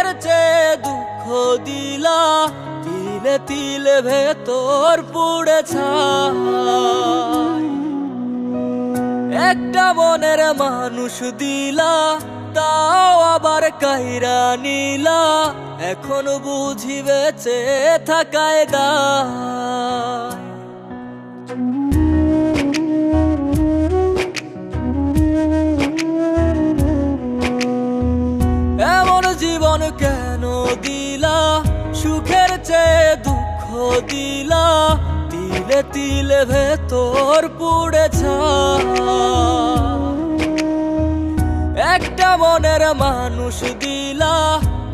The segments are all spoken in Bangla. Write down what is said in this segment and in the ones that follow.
সুখের চেয়ে দুঃখ দিলা, তিলে তিলে ভেতর পুড়ে ছাই। একটা মনের মানুষ দিলা, তাও আবার কাইরা নিলা, এখন বুঝি বেঁচে থাকায় দায়। এমন জীবন কেন দিলা, সুখের চেয়ে দুঃখ দিলা, তিলে তিলে ভেতর পুড়ে ছাই। একটা মনের মানুষ দিলা,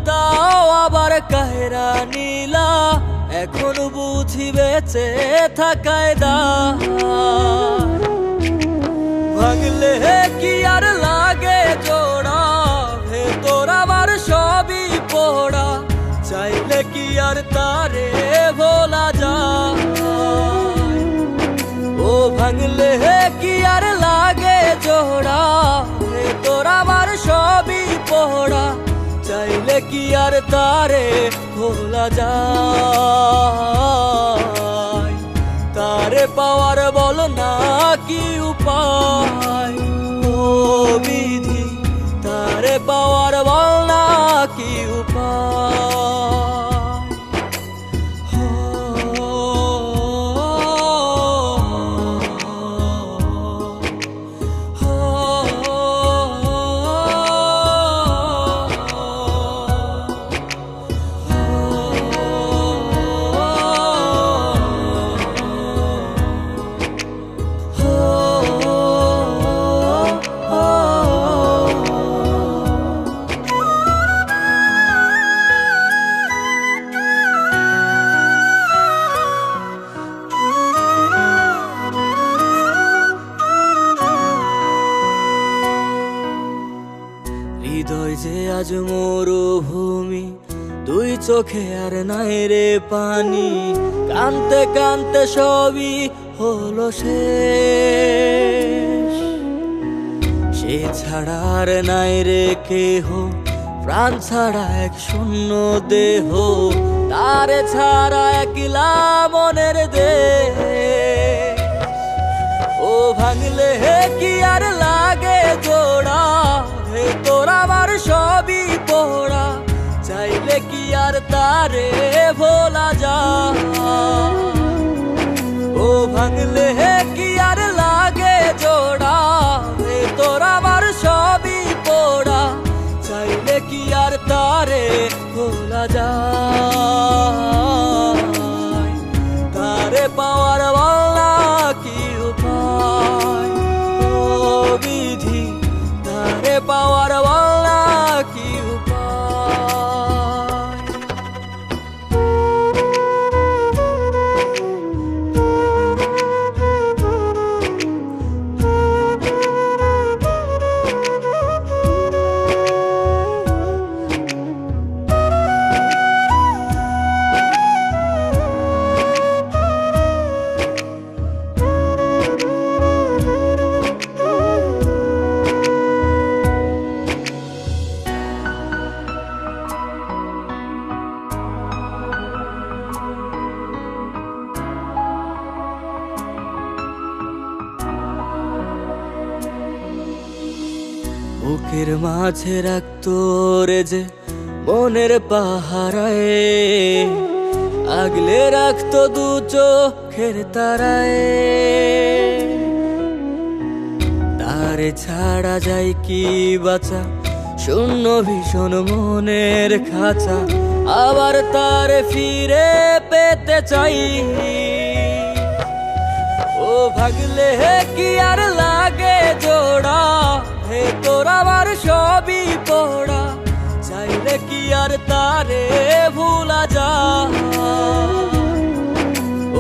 তাও আবার কাহেরা নিলা, এখন বুঝি বেঁচে থাকায় দায়। ভাঙলে কি আর লাগে জোড়া, ভেতর আমার সবই পোড়া, চাইলে কি আর তারে ভোলা যায়। ও ভাঙলে কি আর লাগে জোড়া, ভেতর আমার সবই পোড়া, চাইলে কি আর তারে ভোলা যায়। তারে পাওয়ার বল না কি উপায়, ও বিধি তারে পাওয়ার বল না কি উপায়। হৃদয় যে আজ মরুভূমি, দুই চোখে আর নাই রে পানি, কানতে কানতে সবই হলো শেষ। সে ছাড়া আর নাই রে কেহ, প্রাণ ছাড়া এক শূন্য দেহ, তারে ছাড়া একলা মনের দেহ। ও ভাঙলে কি আর লাগে জোড়া, ভেতর আমার সবই পোড়া, চাইলে কি আর তারে ভোলা যায়। ও ভাঙলে কি আর লাগে জোড়া, ভেতর আমার সবই পোড়া, চাইলে কি আর তারে ভোলা যায়। তারে পাওয়ার বলা কি উপায়, ও বিধি তারে পাওয়ার বলা কি উপায়। বুকের মাঝে রাখতো রে যে মনের পাহারায়, আগলে রাখতো দু চোখের তারায়। তারে ছাড়া যায় কি বাঁচা, শূন্য ভীষণ মনের খাঁচা, আবার তারে ফিরে পেতে চাই। ও ভাগলে কি আর লাগে জোড়া, ভেতর আমার সবই পোড়া, চাইলে কি আর তারে ভুলা যায়।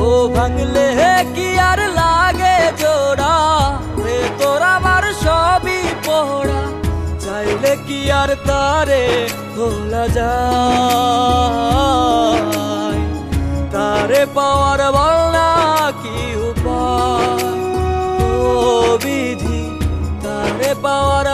ও ভাঙলে কি আর লাগে জোড়া, ভেতর আমার সবই পোড়া, চাইলে কি আর তারে ভোলা যায়। তারে পাওয়ার বলা কি উপায়, ও বিধি তারে পাওয়ার